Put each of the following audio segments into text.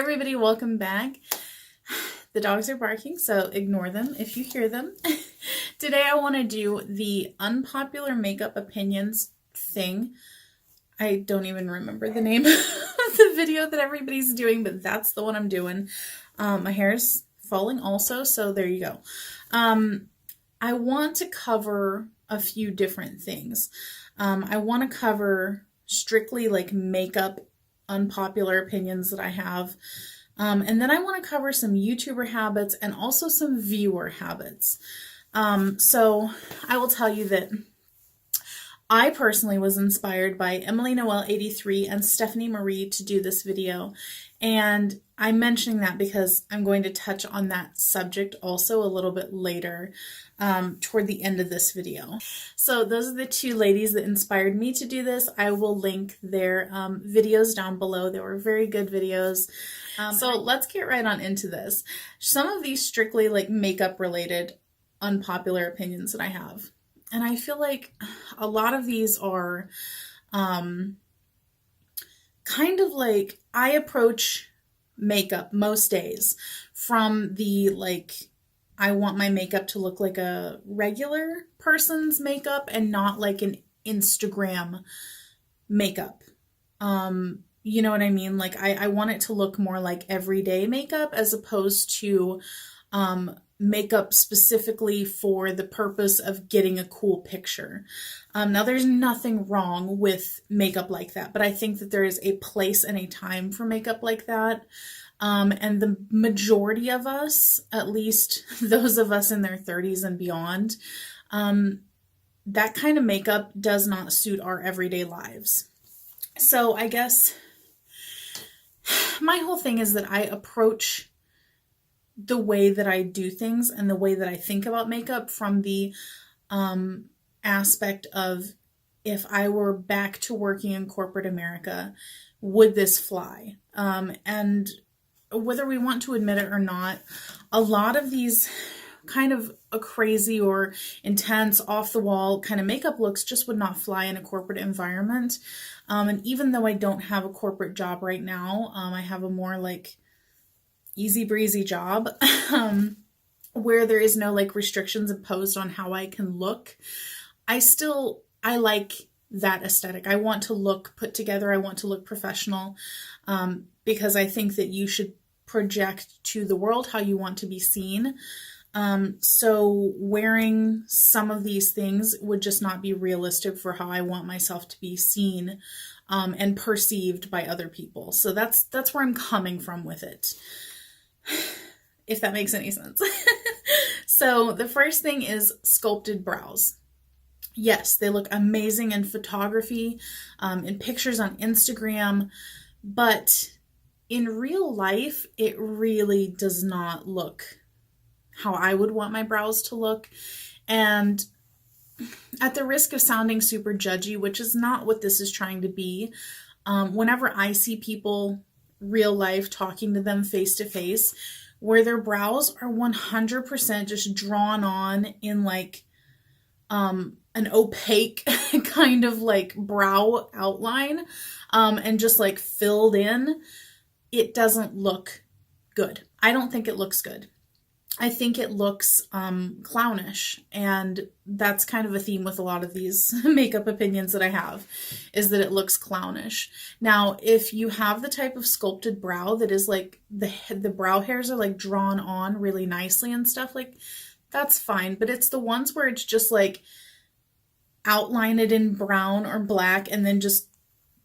everybody, welcome back. The dogs are barking, so ignore them if you hear them. Today I want to do the unpopular makeup opinions thing. I don't even remember the name of the video that everybody's doing, but that's the one I'm doing. My hair is falling also, so there you go. I want to cover a few different things. I want to cover strictly like makeup unpopular opinions that I have. And then I want to cover some YouTuber habits and also some viewer habits. So I will tell you that I personally was inspired by Emily Noel 83 and Stephanie Marie to do this video. And I'm mentioning that because I'm going to touch on that subject also a little bit later toward the end of this video. So those are the two ladies that inspired me to do this. I will link their videos down below. They were very good videos. So let's get right on into this. Some of these strictly like makeup related unpopular opinions that I have. And I feel like a lot of these are kind of like I approach makeup most days from the like I want my makeup to look like a regular person's makeup and not like an Instagram makeup. You know what I mean? Like I want it to look more like everyday makeup as opposed to makeup specifically for the purpose of getting a cool picture. Now there's nothing wrong with makeup like that, but I think that there is a place and a time for makeup like that. And the majority of us, at least those of us in their 30s and beyond, that kind of makeup does not suit our everyday lives. So I guess my whole thing is that I approach the way that I do things and the way that I think about makeup from the aspect of if I were back to working in corporate America, would this fly? And whether we want to admit it or not, a lot of these kind of a crazy or intense off the wall kind of makeup looks just would not fly in a corporate environment. And even though I don't have a corporate job right now, I have a more like easy breezy job where there is no like restrictions imposed on how I can look. I like that aesthetic. I want to look put together. I want to look professional because I think that you should project to the world how you want to be seen. So wearing some of these things would just not be realistic for how I want myself to be seen and perceived by other people. So that's where I'm coming from with it, if that makes any sense. So the first thing is sculpted brows. Yes, they look amazing in photography, in pictures on Instagram, but in real life, it really does not look how I would want my brows to look. And at the risk of sounding super judgy, which is not what this is trying to be, whenever I see people real life talking to them face to face, where their brows are 100% just drawn on in like an opaque kind of like brow outline and just like filled in, it doesn't look good. I don't think it looks good. I think it looks clownish, and that's kind of a theme with a lot of these makeup opinions that I have, is that it looks clownish. Now, if you have the type of sculpted brow that is like the brow hairs are like drawn on really nicely and stuff, like that's fine, but it's the ones where it's just like outline it in brown or black and then just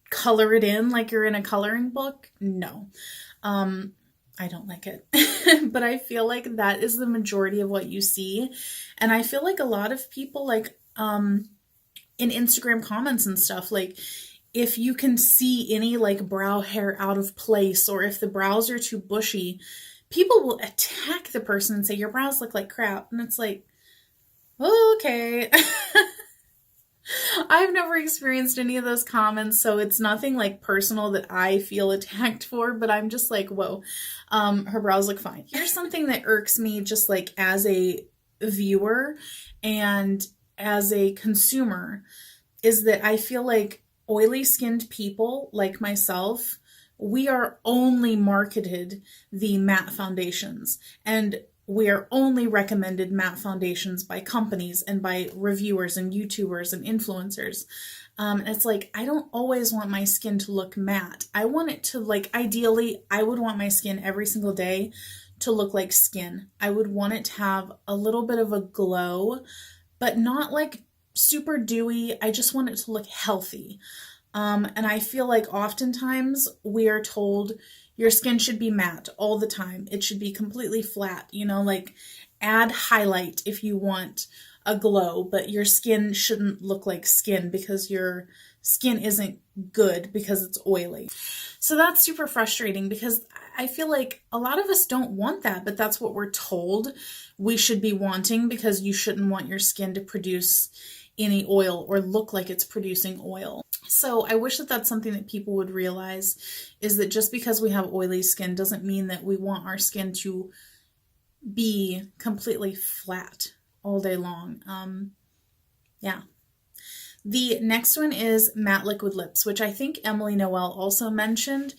color it in like you're in a coloring book. No. I don't like it, but I feel like that is the majority of what you see. And I feel like a lot of people like, in Instagram comments and stuff, like if you can see any like brow hair out of place, or if the brows are too bushy, people will attack the person and say, your brows look like crap. And it's like, okay. I've never experienced any of those comments, so it's nothing like personal that I feel attacked for, but I'm just like, whoa, her brows look fine. Here's something that irks me just like as a viewer and as a consumer, is that I feel like oily skinned people like myself we are only marketed the matte foundations, and we are only recommended matte foundations by companies and by reviewers and YouTubers and influencers. It's like, I don't always want my skin to look matte. I want it to, like, ideally, I would want my skin every single day to look like skin. I would want it to have a little bit of a glow, but not like super dewy. I just want it to look healthy. And I feel like oftentimes we are told your skin should be matte all the time. It should be completely flat, like add highlight if you want a glow, but your skin shouldn't look like skin because your skin isn't good because it's oily. So that's super frustrating because I feel like a lot of us don't want that, but that's what we're told we should be wanting, because you shouldn't want your skin to produce any oil or look like it's producing oil. So I wish that that's something that people would realize, is that just because we have oily skin doesn't mean that we want our skin to be completely flat all day long. Yeah. The next one is matte liquid lips, which I think Emily Noel also mentioned.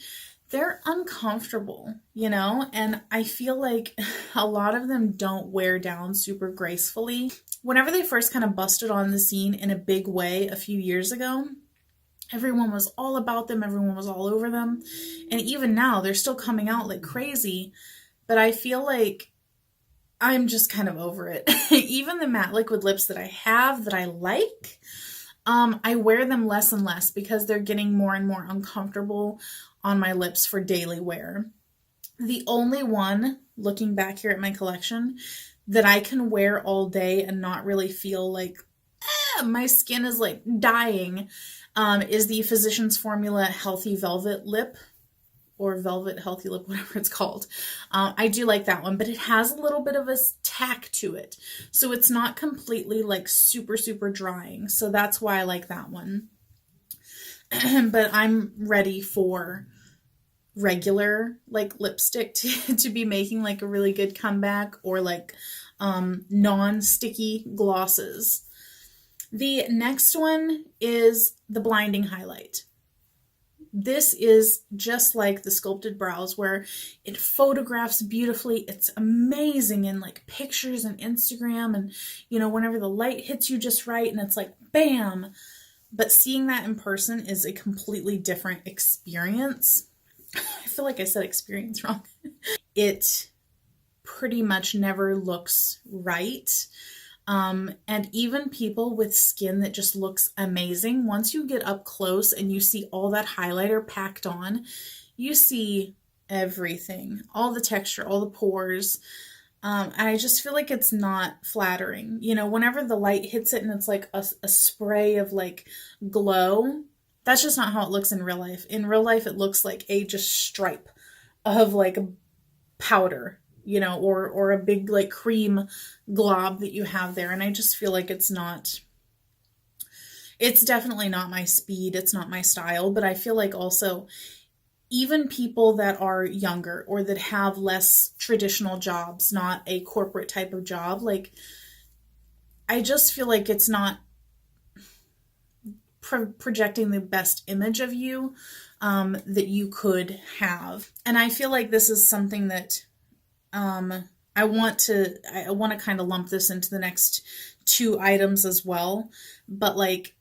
They're uncomfortable, and I feel like a lot of them don't wear down super gracefully. Whenever they first kind of busted on the scene in a big way a few years ago, everyone was all about them, everyone was all over them, and even now they're still coming out like crazy, but I feel like I'm just kind of over it. Even the matte liquid lips that I have that I like, I wear them less and less because they're getting more and more uncomfortable on my lips for daily wear. The only one, looking back here at my collection, that I can wear all day and not really feel like my skin is like dying, is the Physicians Formula Healthy Velvet Lip, or Velvet Healthy Lip, whatever it's called. I do like that one, but it has a little bit of a tack to it. So it's not completely like super, super drying. So that's why I like that one. But I'm ready for regular like lipstick to be making like a really good comeback, or like non-sticky glosses. The next one is the blinding highlight. This is just like the sculpted brows, where it photographs beautifully. It's amazing in like pictures and Instagram, and whenever the light hits you just right and it's like bam. But seeing that in person is a completely different experience. I feel like I said experience wrong. It pretty much never looks right. And even people with skin that just looks amazing, once you get up close and you see all that highlighter packed on, you see everything, all the texture, all the pores. And I just feel like it's not flattering. Whenever the light hits it and it's like a spray of like glow, that's just not how it looks in real life. In real life, it looks like a just stripe of like powder, or a big like cream glob that you have there. And I just feel like it's definitely not my speed. It's not my style. But I feel like also even people that are younger or that have less traditional jobs, not a corporate type of job, like I just feel like it's not projecting the best image of you that you could have. And I feel like this is something that I want to kind of lump this into the next two items as well. But like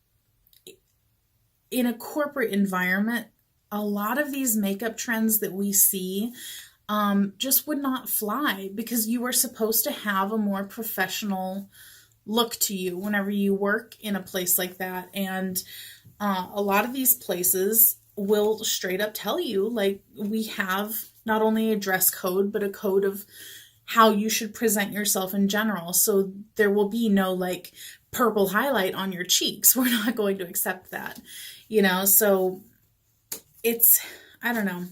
in a corporate environment, a lot of these makeup trends that we see just would not fly, because you are supposed to have a more professional look to you whenever you work in a place like that. And a lot of these places will straight up tell you, like, we have not only a dress code, but a code of how you should present yourself in general. So there will be no like purple highlight on your cheeks. We're not going to accept that, so it's, I don't know.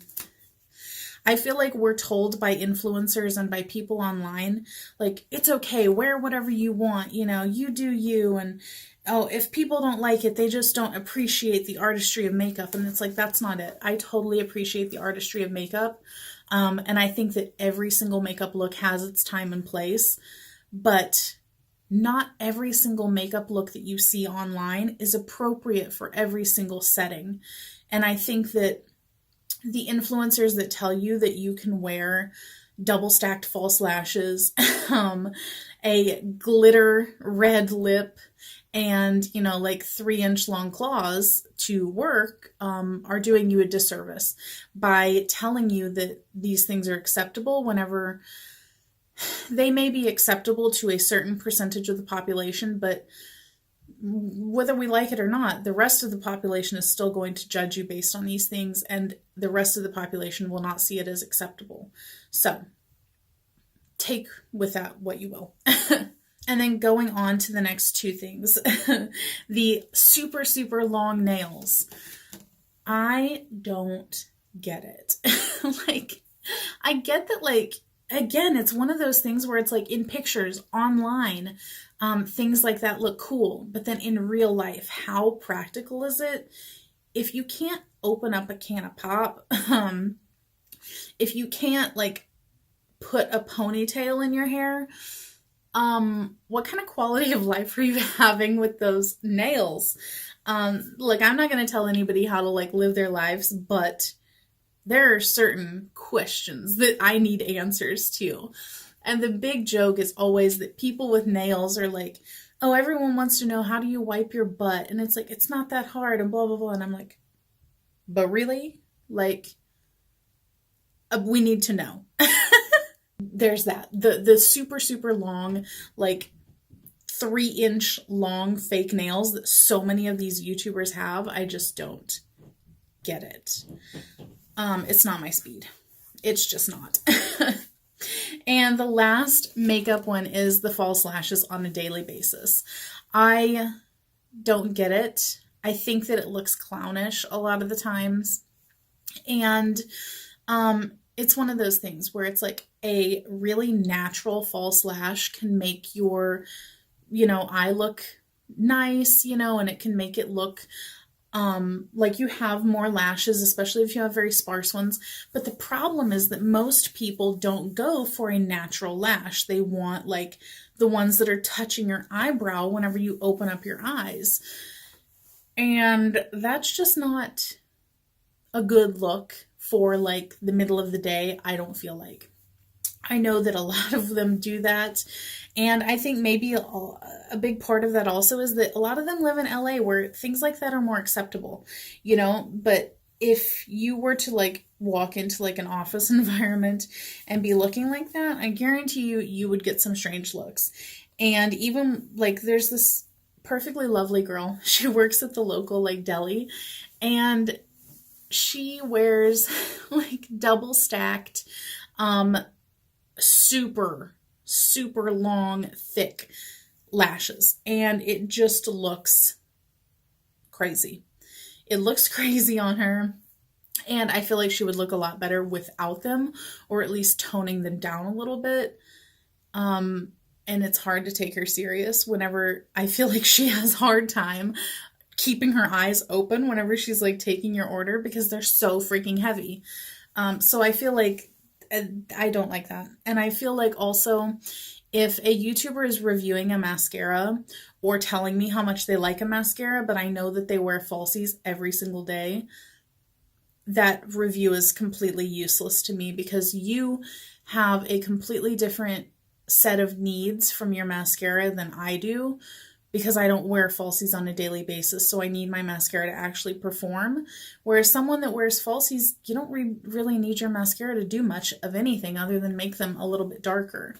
I feel like we're told by influencers and by people online, like, it's okay, wear whatever you want, you do you, and oh, if people don't like it, they just don't appreciate the artistry of makeup. And it's like, that's not it. I totally appreciate the artistry of makeup. And I think that every single makeup look has its time and place, but not every single makeup look that you see online is appropriate for every single setting. And I think that the influencers that tell you that you can wear double stacked false lashes, a glitter red lip, and, you know, like 3-inch long claws to work, are doing you a disservice by telling you that these things are acceptable whenever they may be acceptable to a certain percentage of the population, but whether we like it or not, the rest of the population is still going to judge you based on these things, and the rest of the population will not see it as acceptable. So take with that what you will. And then going on to the next two things, the super, super long nails. I don't get it. Like, I get that, like, again, it's one of those things where it's like in pictures, online, things like that look cool. But then in real life, how practical is it? If you can't open up a can of pop, if you can't, like, put a ponytail in your hair, what kind of quality of life are you having with those nails? Like, I'm not going to tell anybody how to, like, live their lives, but there are certain questions that I need answers to. And the big joke is always that people with nails are like, oh, everyone wants to know, how do you wipe your butt? And it's like, it's not that hard, and blah, blah, blah. And I'm like, but really? Like, we need to know. There's that. The super, super long, like 3-inch long fake nails that so many of these YouTubers have, I just don't get it. It's not my speed. It's just not. And the last makeup one is the false lashes on a daily basis. I don't get it. I think that it looks clownish a lot of the times. And it's one of those things where it's like a really natural false lash can make your, you know, eye look nice, you know, and it can make it look like you have more lashes, especially if you have very sparse ones. But the problem is that most people don't go for a natural lash. They want, like, the ones that are touching your eyebrow whenever you open up your eyes. And that's just not a good look for, like, the middle of the day, I don't feel like. I know that a lot of them do that. And I think maybe a big part of that also is that a lot of them live in LA where things like that are more acceptable, you know? But if you were to, like, walk into, like, an office environment and be looking like that, I guarantee you would get some strange looks. And even, like, there's this perfectly lovely girl. She works at the local, like, deli, and she wears, like, double stacked, super, super long, thick lashes. And it just looks crazy. It looks crazy on her. And I feel like she would look a lot better without them, or at least toning them down a little bit. And it's hard to take her serious whenever I feel like she has a hard time keeping her eyes open whenever she's, like, taking your order because they're so freaking heavy. So I feel like I don't like that. And I feel like also if a YouTuber is reviewing a mascara or telling me how much they like a mascara, but I know that they wear falsies every single day, that review is completely useless to me because you have a completely different set of needs from your mascara than I do, because I don't wear falsies on a daily basis, so I need my mascara to actually perform. Whereas someone that wears falsies, you don't really need your mascara to do much of anything other than make them a little bit darker.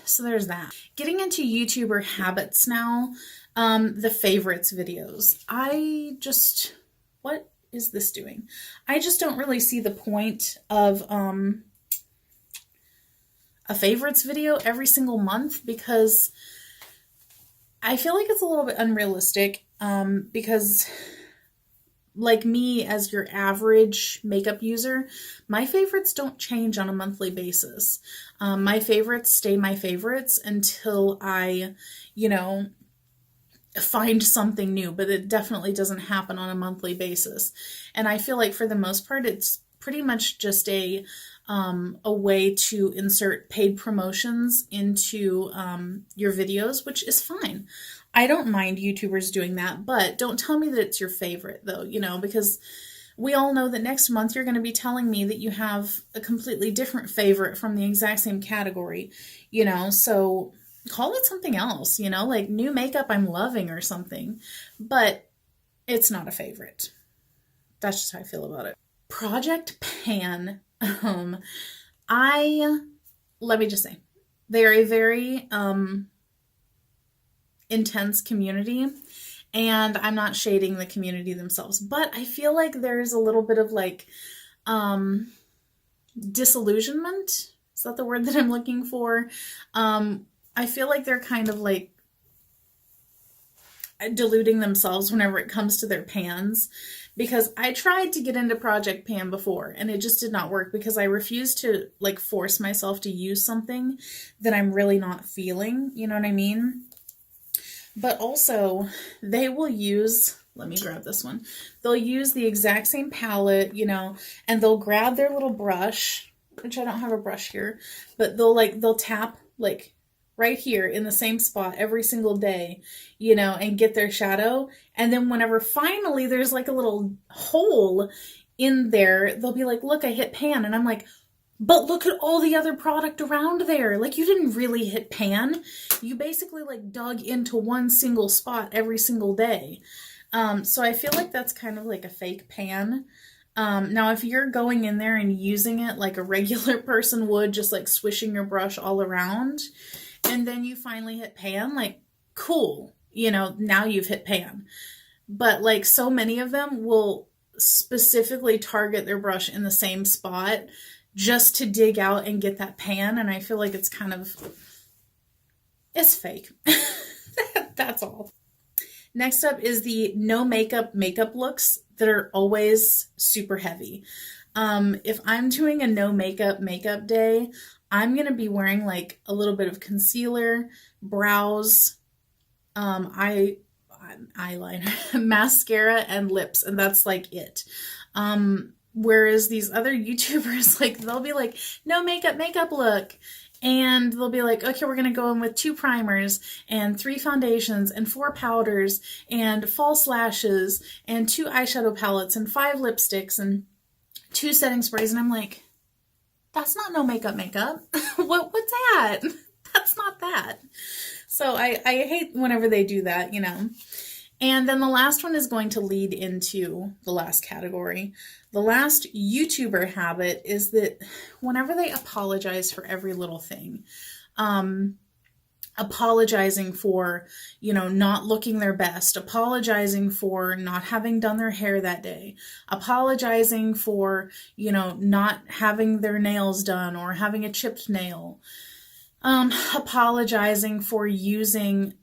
So there's that. Getting into YouTuber habits now, the favorites videos. What is this doing? I just don't really see the point of a favorites video every single month, because I feel like it's a little bit unrealistic, because, like me as your average makeup user, my favorites don't change on a monthly basis. My favorites stay my favorites until I, you know, find something new, but it definitely doesn't happen on a monthly basis. And I feel like for the most part, it's pretty much just a way to insert paid promotions into your videos, which is fine. I don't mind YouTubers doing that, but don't tell me that it's your favorite though, you know, because we all know that next month you're going to be telling me that you have a completely different favorite from the exact same category, so call it something else, like new makeup I'm loving or something, but it's not a favorite. That's just how I feel about it. Project Pan. Let me just say, they are a very intense community, and I'm not shading the community themselves, but I feel like there's a little bit of like disillusionment. Is that the word that I'm looking for? I feel like they're kind of like deluding themselves whenever it comes to their pans, because I tried to get into Project Pan before and it just did not work because I refused to like force myself to use something that I'm really not feeling, you know what I mean? But also they will use, let me grab this one. They'll use the exact same palette, and they'll grab their little brush, which I don't have a brush here, but they'll tap like right here in the same spot every single day, and get their shadow. And then whenever finally there's like a little hole in there, they'll be like, look, I hit pan. And I'm like, but look at all the other product around there. Like, you didn't really hit pan. You basically like dug into one single spot every single day. So I feel like that's kind of like a fake pan. Now, if you're going in there and using it like a regular person would, just like swishing your brush all around, and then you finally hit pan, like, cool, now you've hit pan. But like so many of them will specifically target their brush in the same spot just to dig out and get that pan. And I feel like it's fake. That's all. Next up is the no makeup looks that are always super heavy. If I'm doing a no makeup day, I'm going to be wearing like a little bit of concealer, brows, eyeliner, mascara, and lips. And that's like it. Whereas these other YouTubers, like, they'll be like, no makeup look. And they'll be like, okay, we're going to go in with 2 primers and 3 foundations and 4 powders and false lashes and 2 eyeshadow palettes and 5 lipsticks and 2 setting sprays. And I'm like, that's not no makeup. What's that? That's not that. So I hate whenever they do that, And then the last one is going to lead into the last category. The last YouTuber habit is that whenever they apologize for every little thing, apologizing for, not looking their best, apologizing for not having done their hair that day, apologizing for, not having their nails done or having a chipped nail, apologizing for using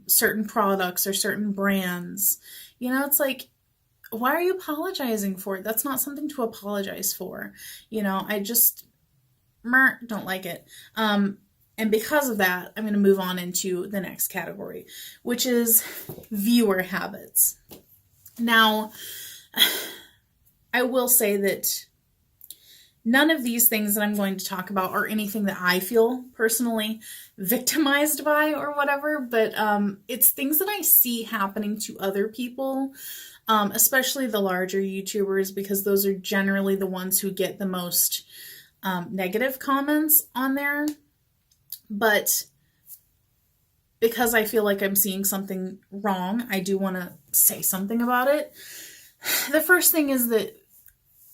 certain products or certain brands. It's like, why are you apologizing for it? That's not something to apologize for. I just don't like it. And because of that, I'm going to move on into the next category, which is viewer habits. Now, I will say that none of these things that I'm going to talk about are anything that I feel personally victimized by or whatever, but it's things that I see happening to other people, especially the larger YouTubers, because those are generally the ones who get the most negative comments on there. But because I feel like I'm seeing something wrong, I do want to say something about it. The first thing is that,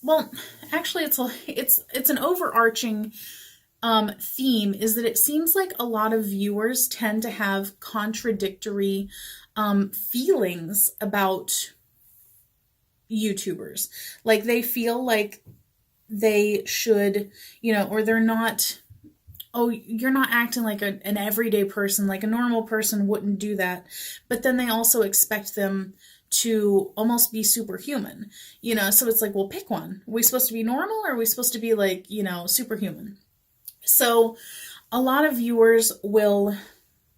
well, actually it's an overarching theme, is that it seems like a lot of viewers tend to have contradictory feelings about YouTubers. Like, they feel like they should, or they're not, oh, you're not acting like an everyday person, like a normal person wouldn't do that. But then they also expect them to almost be superhuman, so it's like, well, pick one. Are we supposed to be normal, or are we supposed to be like, superhuman? So a lot of viewers will,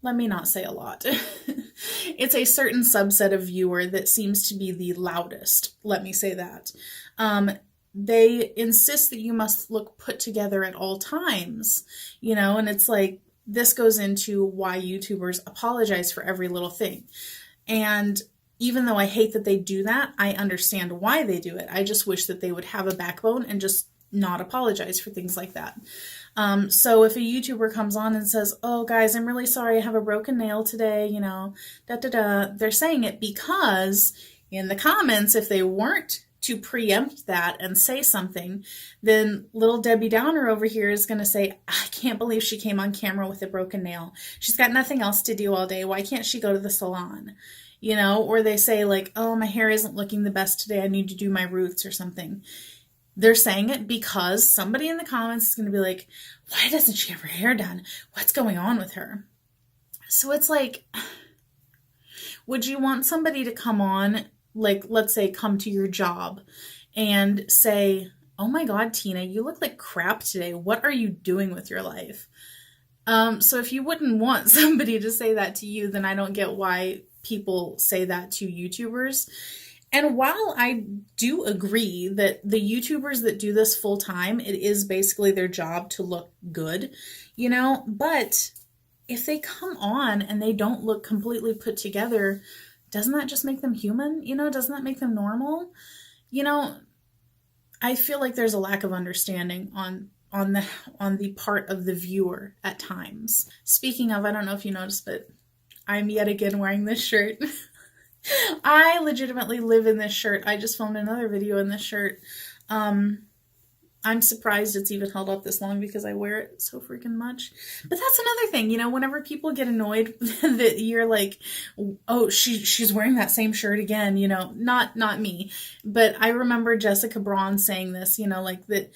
let me not say a lot. It's a certain subset of viewer that seems to be the loudest. Let me say that. They insist that you must look put together at all times, and it's like, this goes into why YouTubers apologize for every little thing. And even though I hate that they do that, I understand why they do it. I just wish that they would have a backbone and just not apologize for things like that. So if a YouTuber comes on and says, oh guys, I'm really sorry, I have a broken nail today, you know, they're saying it because in the comments, if they weren't to preempt that and say something, then little Debbie Downer over here is going to say, I can't believe she came on camera with a broken nail. She's got nothing else to do all day. Why can't she go to the salon? You know, or they say like, oh, my hair isn't looking the best today. I need to do my roots or something. They're saying it because somebody in the comments is going to be like, why doesn't she have her hair done? What's going on with her? So it's like, would you want somebody to come on, like, let's say, come to your job and say, oh my God, Tina, you look like crap today. What are you doing with your life? So if you wouldn't want somebody to say that to you, then I don't get why people say that to YouTubers. And while I do agree that the YouTubers that do this full time, it is basically their job to look good, you know, but if they come on and they don't look completely put together, doesn't that just make them human? You know, doesn't that make them normal? You know, I feel like there's a lack of understanding on the part of the viewer at times. Speaking of, I don't know if you noticed, but I'm yet again wearing this shirt. I legitimately live in this shirt. I just filmed another video in this shirt. I'm surprised it's even held up this long because I wear it so freaking much. But that's another thing, you know, whenever people get annoyed that you're like, oh, she's wearing that same shirt again, you know, not me. But I remember Jessica Braun saying this, you know, like that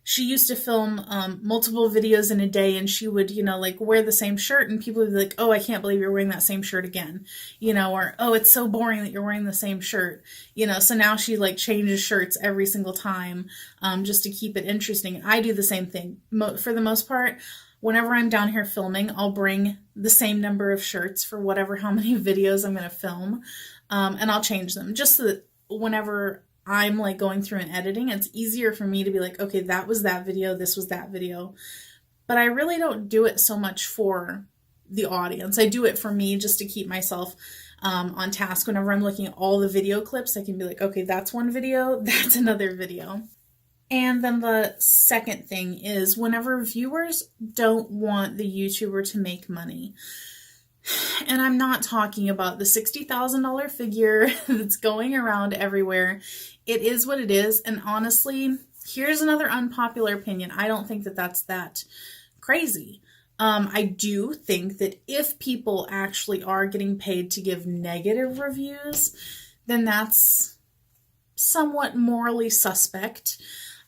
she used to film multiple videos in a day, and she would, you know, like wear the same shirt, and people would be like, oh, I can't believe you're wearing that same shirt again, you know, or, oh, it's so boring that you're wearing the same shirt, you know. So now she like changes shirts every single time just to keep it interesting. And I do the same thing. For the most part, whenever I'm down here filming, I'll bring the same number of shirts for how many videos I'm going to film, and I'll change them just so that whenever I'm like going through and editing, it's easier for me to be like, okay, that was that video, this was that video. But I really don't do it so much for the audience. I do it for me just to keep myself on task. Whenever I'm looking at all the video clips, I can be like, okay, that's one video, that's another video. And then the second thing is whenever viewers don't want the YouTuber to make money. And I'm not talking about the $60,000 figure that's going around everywhere. It is what it is. And honestly, here's another unpopular opinion. I don't think that that's that crazy. I do think that if people actually are getting paid to give negative reviews, then that's somewhat morally suspect.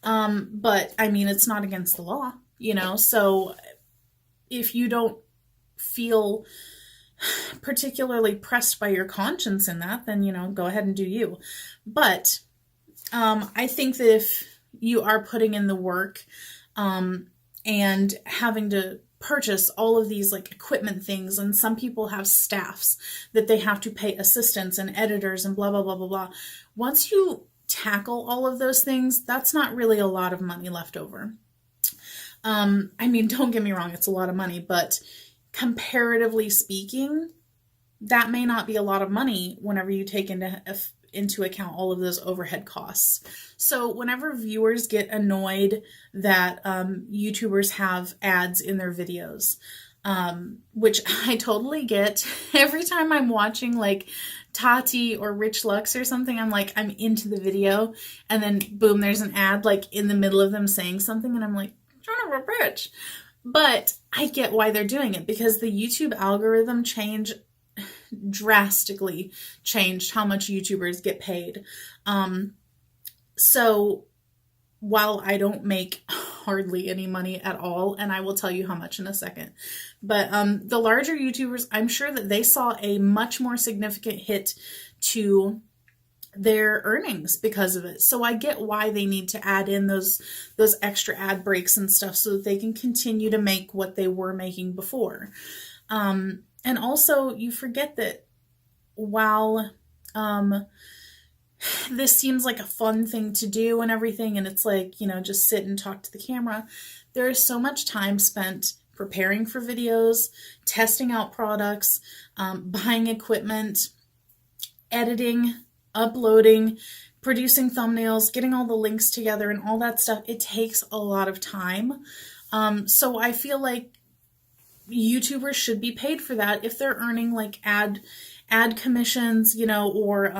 But I mean, it's not against the law, you know? So if you don't feel particularly pressed by your conscience in that, then, you know, go ahead and do you. But I think that if you are putting in the work and having to purchase all of these like equipment things, and some people have staffs that they have to pay assistants and editors and blah, blah, blah, blah, blah. Once you tackle all of those things, that's not really a lot of money left over. I mean, don't get me wrong, it's a lot of money, but comparatively speaking, that may not be a lot of money whenever you take into account all of those overhead costs. So whenever viewers get annoyed that YouTubers have ads in their videos, which I totally get, every time I'm watching like Tati or Rich Lux or something, I'm like, I'm into the video, and then boom, there's an ad like in the middle of them saying something, and I'm like, son of a bitch. But I get why they're doing it, because the YouTube algorithm drastically changed how much YouTubers get paid. So while I don't make hardly any money at all, and I will tell you how much in a second, but the larger YouTubers, I'm sure that they saw a much more significant hit to their earnings because of it. So I get why they need to add in those extra ad breaks and stuff so that they can continue to make what they were making before. And also you forget that while this seems like a fun thing to do and everything, and it's like, you know, just sit and talk to the camera, there is so much time spent preparing for videos, testing out products, buying equipment, editing, uploading, producing thumbnails, getting all the links together and all that stuff, it takes a lot of time. So I feel like YouTubers should be paid for that if they're earning like ad commissions, you know, or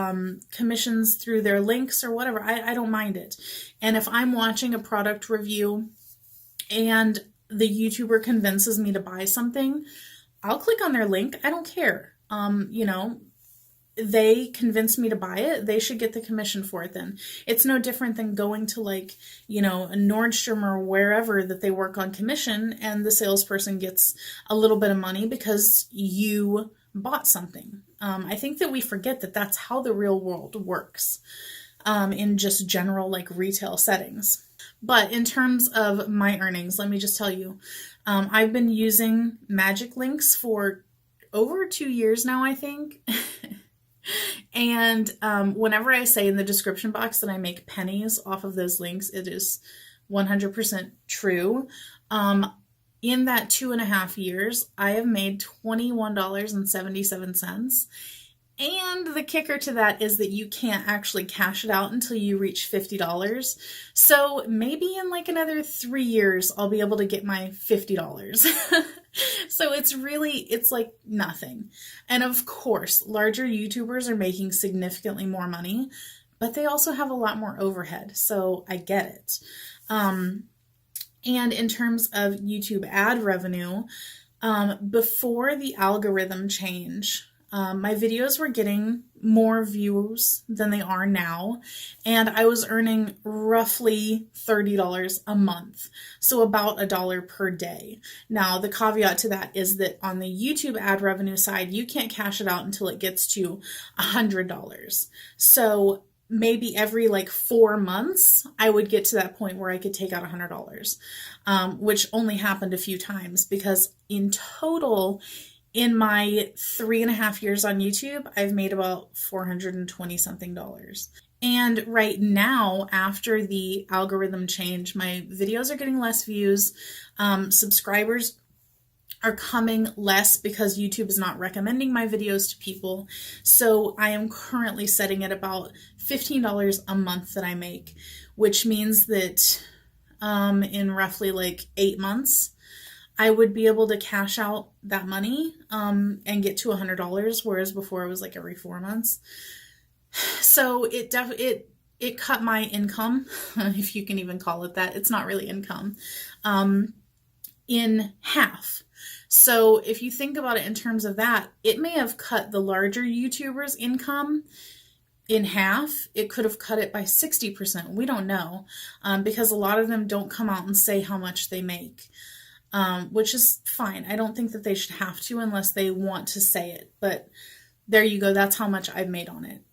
commissions through their links or whatever. I don't mind it. And if I'm watching a product review and the YouTuber convinces me to buy something, I'll click on their link. I don't care. You know, they convinced me to buy it, they should get the commission for it then. It's no different than going to like, you know, a Nordstrom or wherever that they work on commission and the salesperson gets a little bit of money because you bought something. I think that we forget that that's how the real world works in just general like retail settings. But in terms of my earnings, let me just tell you, I've been using Magic Links for over 2 years now, I think. And whenever I say in the description box that I make pennies off of those links, it is 100% true. In that 2.5 years, I have made $21.77. And the kicker to that is that you can't actually cash it out until you reach $50. So maybe in like another 3 years, I'll be able to get my $50. So it's like nothing. And of course, larger YouTubers are making significantly more money, but they also have a lot more overhead. So I get it. And in terms of YouTube ad revenue, before the algorithm change, my videos were getting more views than they are now, and I was earning roughly $30 a month, so about $1 per day. Now, the caveat to that is that on the YouTube ad revenue side, you can't cash it out until it gets to $100. So maybe every like 4 months, I would get to that point where I could take out $100, which only happened a few times because in total, in my 3.5 years on YouTube, I've made about $420 something. And right now, after the algorithm change, my videos are getting less views. Subscribers are coming less because YouTube is not recommending my videos to people. So I am currently setting at about $15 a month that I make, which means that in roughly like 8 months, I would be able to cash out that money and get to $100, whereas before it was like every 4 months. So it cut my income, if you can even call it that. It's not really income, in half. So if you think about it in terms of that, it may have cut the larger YouTubers' income in half. It could have cut it by 60%. We don't know because a lot of them don't come out and say how much they make. Which is fine. I don't think that they should have to unless they want to say it. But there you go. That's how much I've made on it.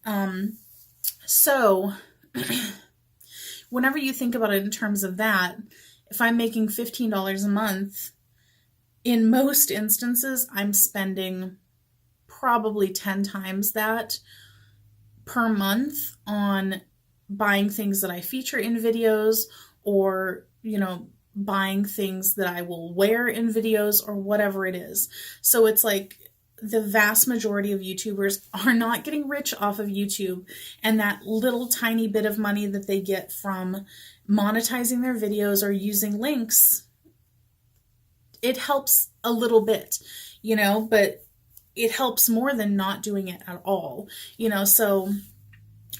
So whenever you think about it in terms of that, if I'm making $15 a month, in most instances, I'm spending probably 10 times that per month on buying things that I feature in videos or, you know, buying things that I will wear in videos or whatever it is. So it's like the vast majority of YouTubers are not getting rich off of YouTube, and that little tiny bit of money that they get from monetizing their videos or using links, it helps a little bit, you know, but it helps more than not doing it at all, you know. So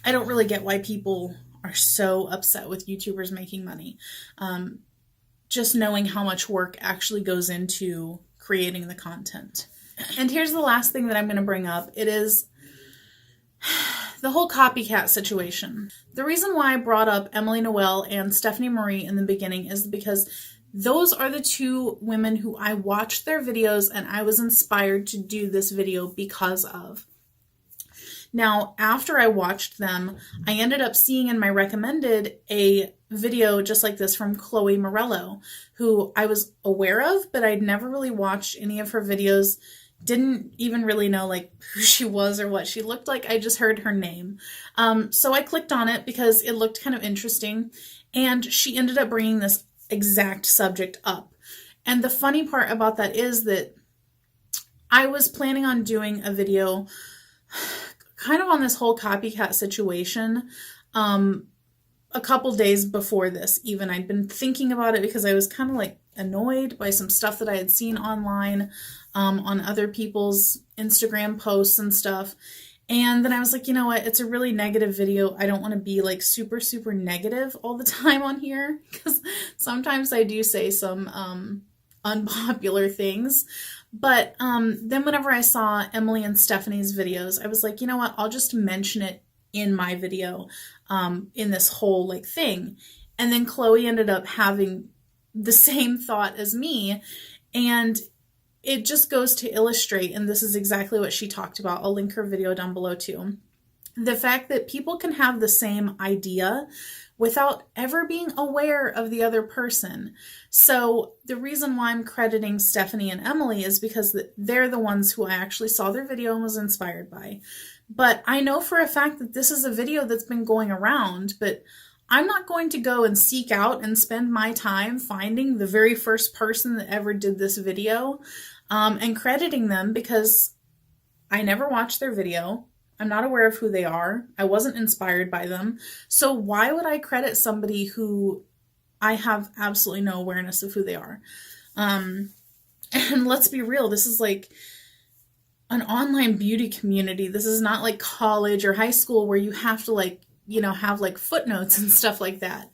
I don't really get why people are so upset with YouTubers making money. Just knowing how much work actually goes into creating the content. And here's the last thing that I'm going to bring up. It is the whole copycat situation. The reason why I brought up Emily Noel and Stephanie Marie in the beginning is because those are the two women who I watched their videos and I was inspired to do this video because of. Now, after I watched them, I ended up seeing in my recommended a video just like this from Chloe Morello, who I was aware of, but I'd never really watched any of her videos, didn't even really know like who she was or what she looked like. I just heard her name. So I clicked on it because it looked kind of interesting, and she ended up bringing this exact subject up. And the funny part about that is that I was planning on doing a video kind of on this whole copycat situation. A couple days before this, even I'd been thinking about it because I was kind of like annoyed by some stuff that I had seen online, on other people's Instagram posts and stuff. And then I was like, you know what? It's a really negative video. I don't want to be like super, super negative all the time on here, because sometimes I do say some unpopular things. But then whenever I saw Emily and Stephanie's videos, I was like, you know what? I'll just mention it in my video, in this whole like thing. And then Chloe ended up having the same thought as me. And it just goes to illustrate, and this is exactly what she talked about. I'll link her video down below too. The fact that people can have the same idea without ever being aware of the other person. So the reason why I'm crediting Stephanie and Emily is because they're the ones who I actually saw their video and was inspired by. But I know for a fact that this is a video that's been going around, but I'm not going to go and seek out and spend my time finding the very first person that ever did this video, and crediting them, because I never watched their video. I'm not aware of who they are. I wasn't inspired by them. So why would I credit somebody who I have absolutely no awareness of who they are? And let's be real, this is like an online beauty community. This is not like college or high school where you have to like, you know, have like footnotes and stuff like that.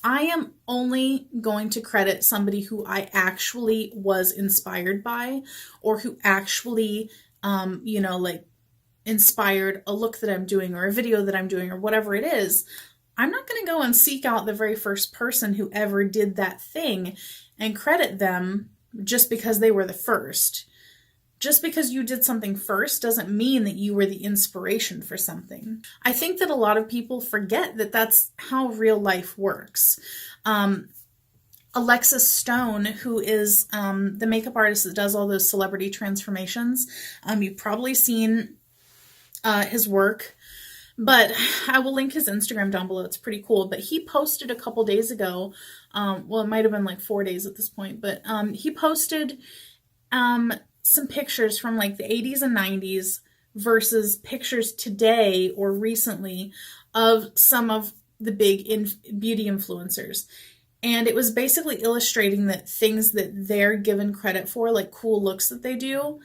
I am only going to credit somebody who I actually was inspired by, or who actually, you know, like inspired a look that I'm doing or a video that I'm doing or whatever it is. I'm not going to go and seek out the very first person who ever did that thing and credit them just because they were the first. Just because you did something first doesn't mean that you were the inspiration for something. I think that a lot of people forget that that's how real life works. Alexis Stone, who is the makeup artist that does all those celebrity transformations, you've probably seen his work, but I will link his Instagram down below. It's pretty cool. But he posted a couple days ago, well, it might have been like 4 days at this point, but he posted some pictures from like the 80s and 90s versus pictures today or recently of some of the big beauty influencers. And it was basically illustrating that things that they're given credit for, like cool looks that they do,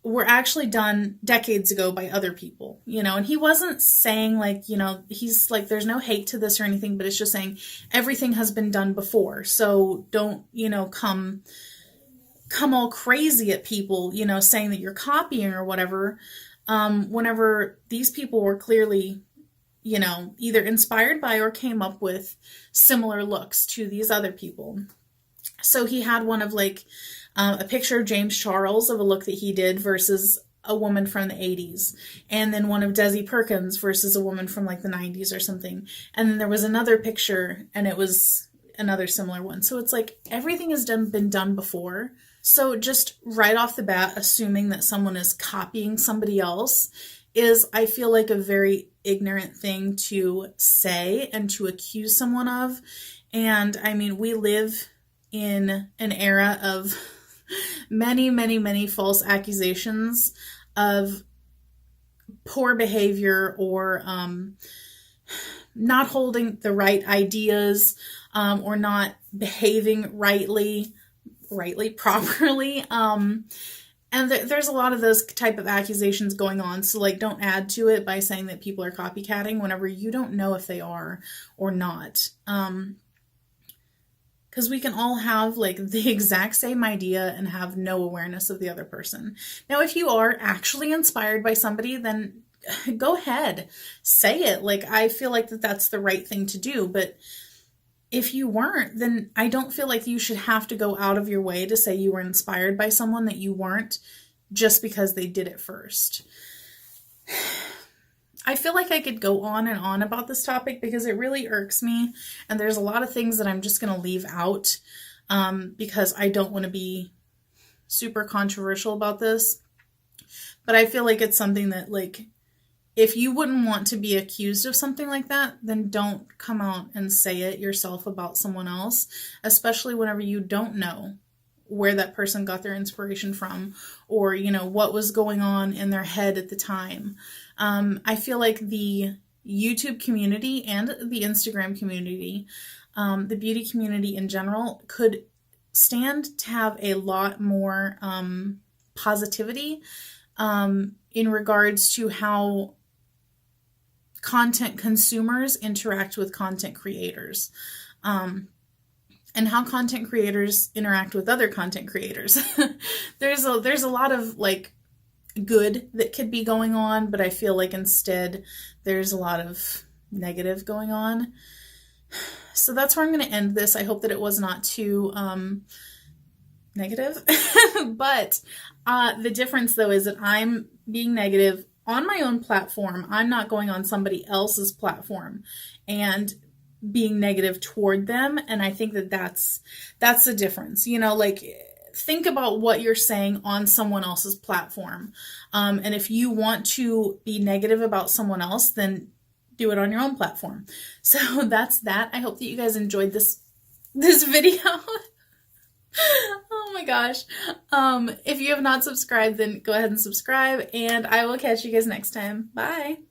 were actually done decades ago by other people, you know. And he wasn't saying like, you know, he's like, there's no hate to this or anything, but it's just saying everything has been done before. So don't, you know, come all crazy at people, you know, saying that you're copying or whatever, whenever these people were clearly, you know, either inspired by or came up with similar looks to these other people. So he had one of like a picture of James Charles of a look that he did versus a woman from the 80s, and then one of Desi Perkins versus a woman from like the 90s or something. And then there was another picture and it was another similar one. So it's like everything has been done before. So just right off the bat, assuming that someone is copying somebody else is, I feel like, a very ignorant thing to say and to accuse someone of. And I mean, we live in an era of many, many, many false accusations of poor behavior or not holding the right ideas, or not behaving properly. And there's a lot of those type of accusations going on. So like, don't add to it by saying that people are copycatting whenever you don't know if they are or not. Because we can all have like the exact same idea and have no awareness of the other person. Now, if you are actually inspired by somebody, then go ahead, say it. Like, I feel like that's the right thing to do. But if you weren't, then I don't feel like you should have to go out of your way to say you were inspired by someone that you weren't just because they did it first. I feel like I could go on and on about this topic because it really irks me. And there's a lot of things that I'm just going to leave out because I don't want to be super controversial about this. But I feel like it's something that, like, if you wouldn't want to be accused of something like that, then don't come out and say it yourself about someone else, especially whenever you don't know where that person got their inspiration from, or, you know, what was going on in their head at the time. I feel like the YouTube community and the Instagram community, the beauty community in general, could stand to have a lot more positivity in regards to how content consumers interact with content creators, and how content creators interact with other content creators. There's a lot of like good that could be going on, but I feel like instead there's a lot of negative going on. So that's where I'm going to end this. I hope that it was not too negative. But the difference though is that I'm being negative on my own platform. I'm not going on somebody else's platform and being negative toward them. And I think that that's the difference. You know, like, think about what you're saying on someone else's platform. And if you want to be negative about someone else, then do it on your own platform. So that's that. I hope that you guys enjoyed this video. Oh my gosh. If you have not subscribed, then go ahead and subscribe, and I will catch you guys next time. Bye.